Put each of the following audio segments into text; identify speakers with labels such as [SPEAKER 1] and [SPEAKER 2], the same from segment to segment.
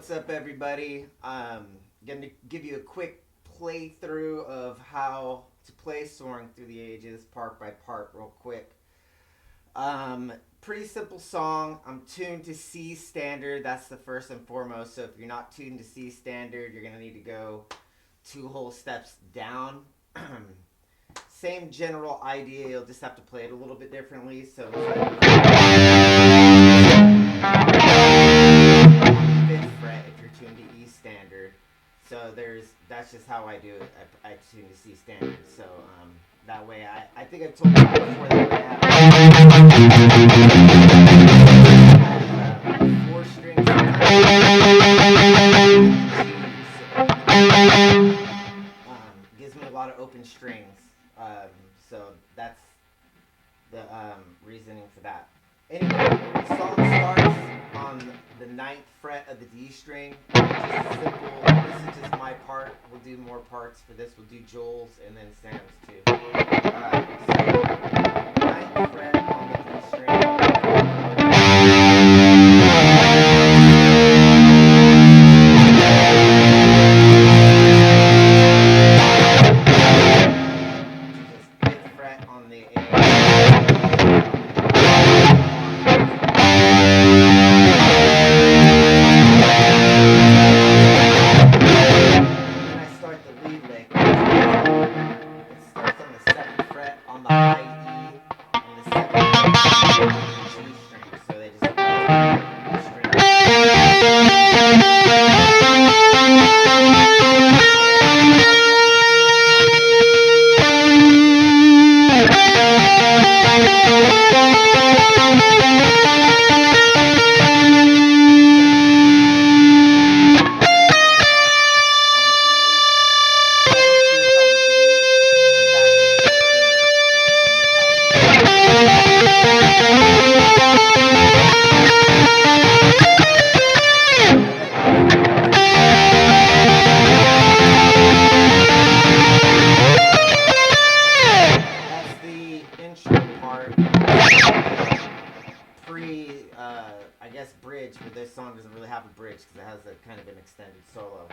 [SPEAKER 1] What's up, everybody? Going to give you a quick playthrough of how to play Soaring Through the Ages, part by part, real quick. Pretty simple song. I'm tuned to C standard. That's the first and foremost. So if you're not tuned to C standard, you're going to need to go 2 whole steps down. Same general idea. You'll just have to play it a little bit differently. So fifth fret if you're tuned to E standard. So that's just how I do it. I tune to C standard. So that way I think I've told you before that way I have 4 strings. Gives me a lot of open strings. So that's the reasoning for that. Anyway, the song starts on the 9th fret of the D string. It's just simple. This is just my part. We'll do more parts for this. We'll do Joel's and then Sam's too. So 9th fret on the D string. I guess bridge, but this song doesn't really have a bridge because it has a kind of an extended solo.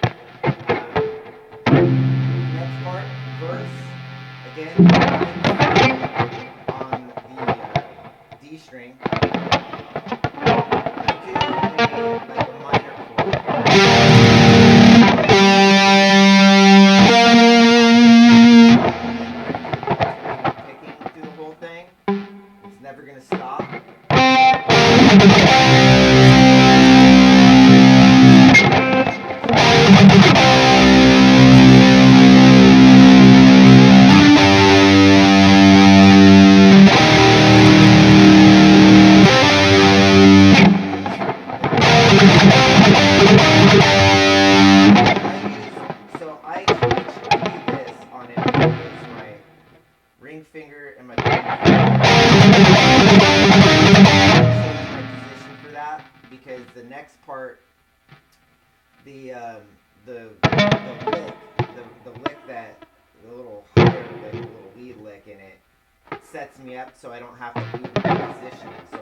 [SPEAKER 1] Next part, verse, again, on the D string. Like a minor chord. Picking through the whole thing. It's never going to stop. So I do this on it. I use my ring finger and my thumb finger. For that, because the next part, the lick that the little higher lick, the little lead lick in it, sets me up so I don't have to move my position. So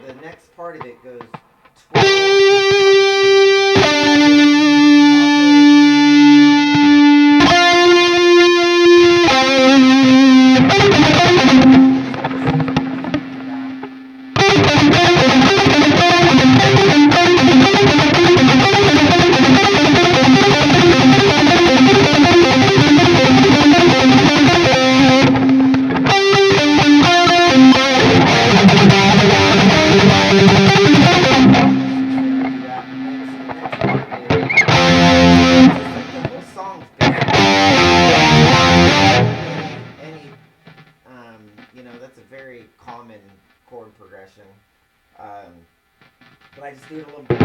[SPEAKER 1] the next part of it goes 12. That's a very common chord progression. But I just do it a little bit.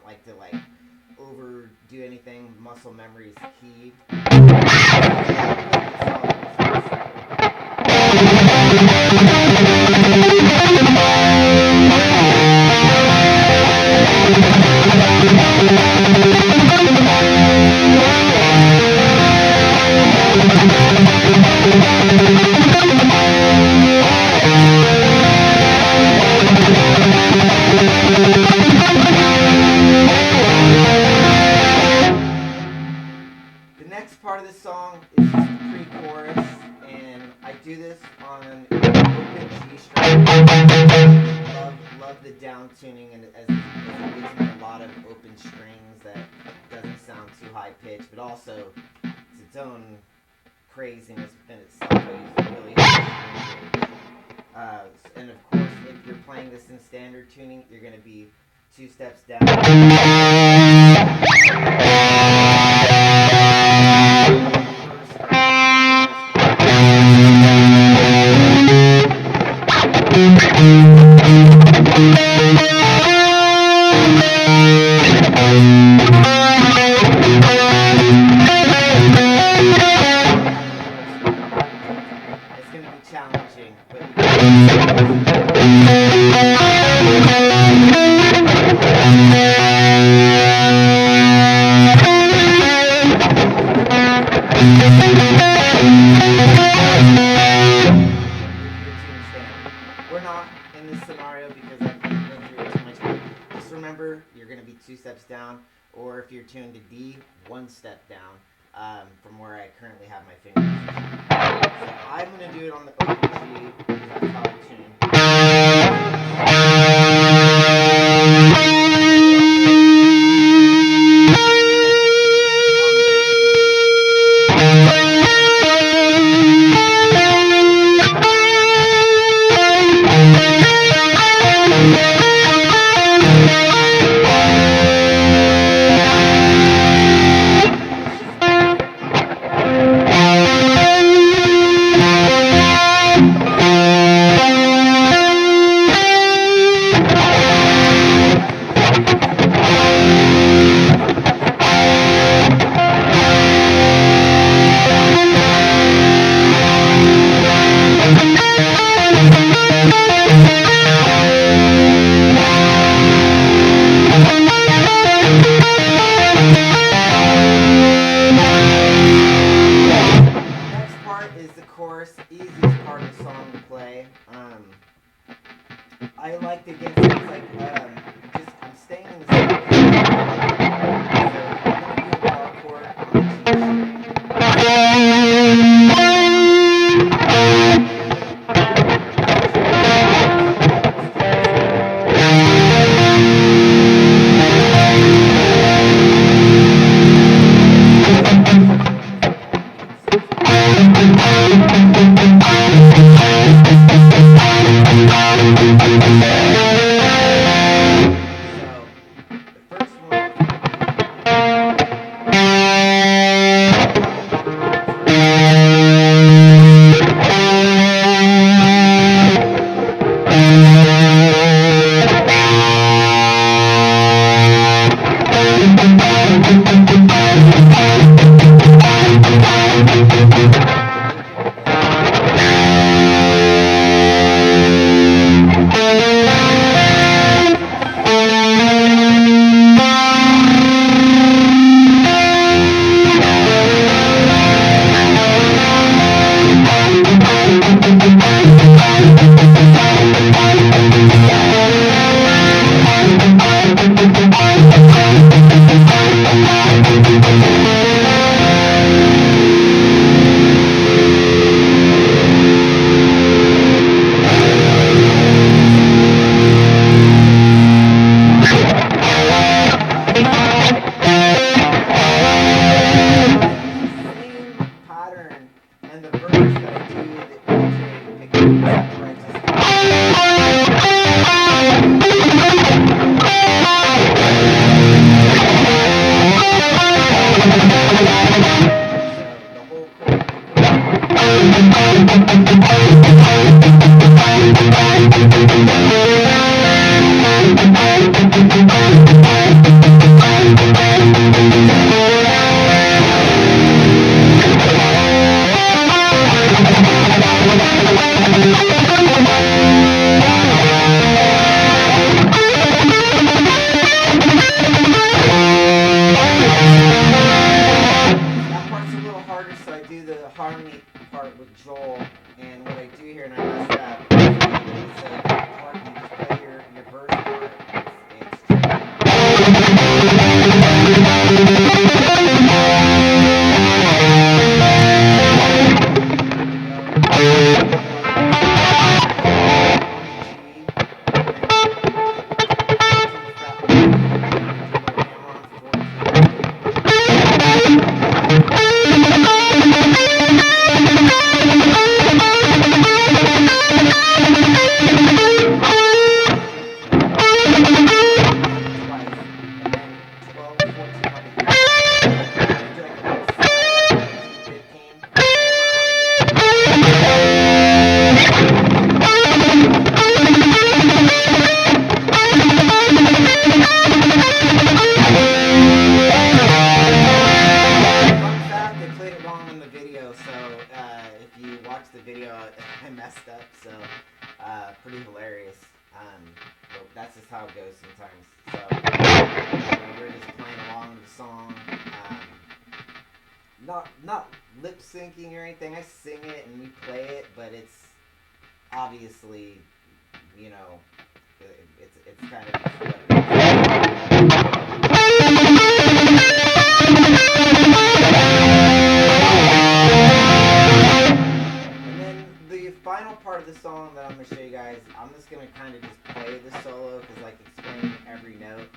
[SPEAKER 1] don't like to like overdo anything. Muscle memory is key. The next part of the song is just the pre-chorus, and I do this on an open G string. Love the down tuning, and as it gives me a lot of open strings that doesn't sound too high pitched, but also it's its own craziness within itself. I use really high string and of course, if you're playing this in standard tuning, you're going to be 2 steps down. It's going to be challenging, but we're not in this scenario because I've been through it too much. Just remember, you're going to be 2 steps down, or if you're tuned to D, 1 step down from where I currently have my fingers. So I'm going to do it on the open G because that's how I tune. Easiest part of the song to play. I like to get things like I'm staying in the same key. So I'm gonna do a bar chord on the G messed up. So pretty hilarious. But that's just how it goes sometimes. So we're just playing along with the song. Not lip syncing or anything. I sing it and we play it, but it's obviously, you know, it's kind of just what And then the final part of the song that I'm gonna show you guys, I'm just gonna kind of just play the solo because like explaining every note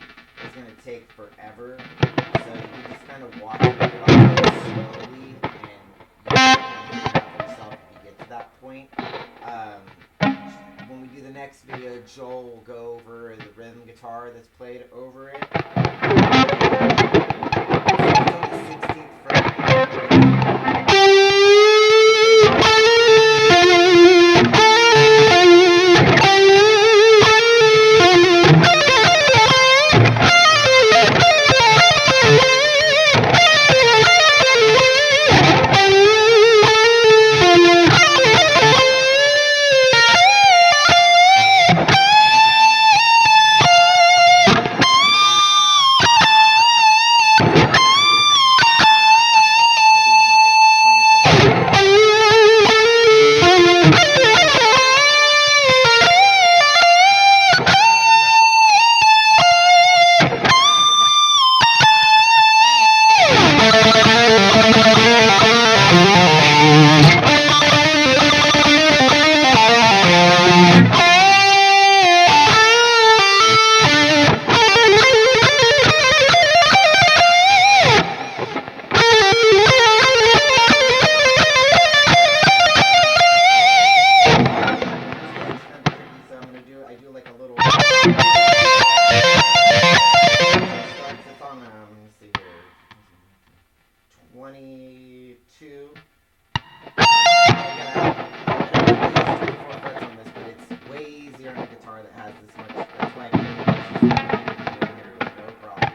[SPEAKER 1] is gonna take forever. So you can just kind of watch it slowly, and you can figure it out for yourself if you get to that point. When we do the next video, Joel will go over the rhythm guitar that's played over it. It's on the 16th fret. I do like a little. It's on. Let me see here. 22. I don't use 24 frets on this, but it's way easier on a guitar that has this much. That's why I can no problem.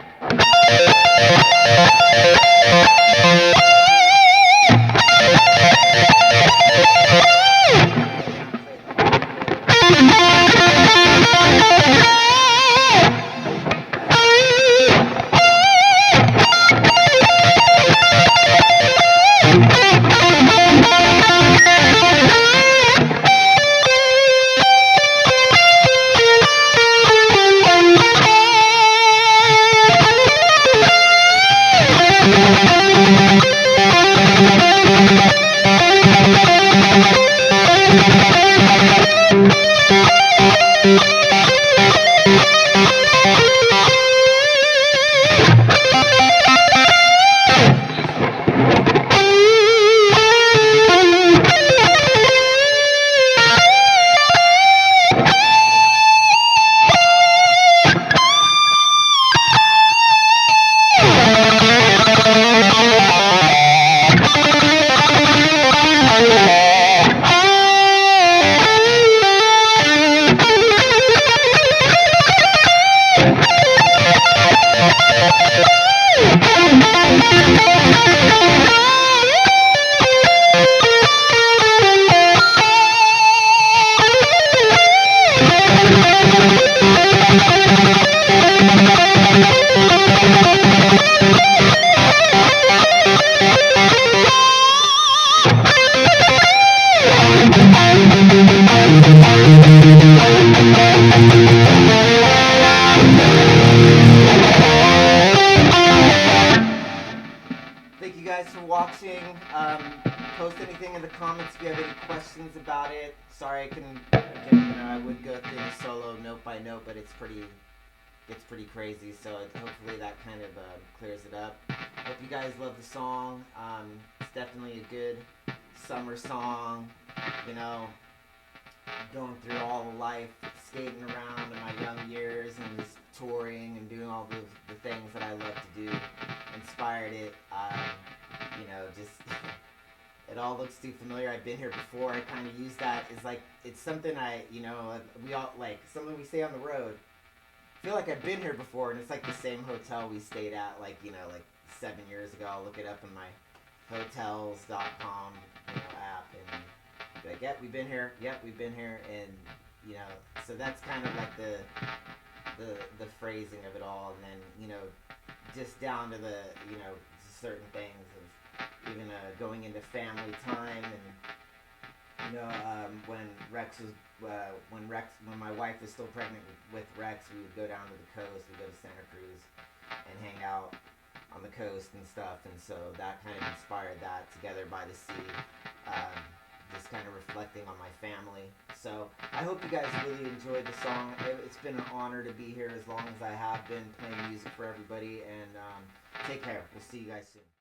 [SPEAKER 1] Thank you guys for watching. Post anything in the comments if you have any questions about it. Sorry I couldn't, I would go through the solo note by note, but it's pretty crazy, so hopefully that kind of clears it up. Hope you guys love the song. It's definitely a good summer song, you know, going through all the life, skating around in my young years and just touring and doing all the things that I love to do. Inspired it, you know, just it all looks too familiar. I've been here before. I kind of use that as like, it's something we all, like, something we say on the road. I feel like I've been here before, and it's like the same hotel we stayed at, like, you know, like 7 years ago. I'll look it up in my hotels.com, app, and Be like, yep, we've been here. Yep, we've been here, and you know, so that's kind of like the phrasing of it all, and then just down to the certain things of even going into family time, and when Rex was when my wife was still pregnant with Rex, we would go down to the coast. We'd go to Santa Cruz and hang out on the coast and stuff, and so that kind of inspired that, Together by the Sea. Um, just kind of reflecting on my family. So I hope you guys really enjoyed the song. It's been an honor to be here as long as I have been playing music for everybody, and take care. We'll see you guys soon.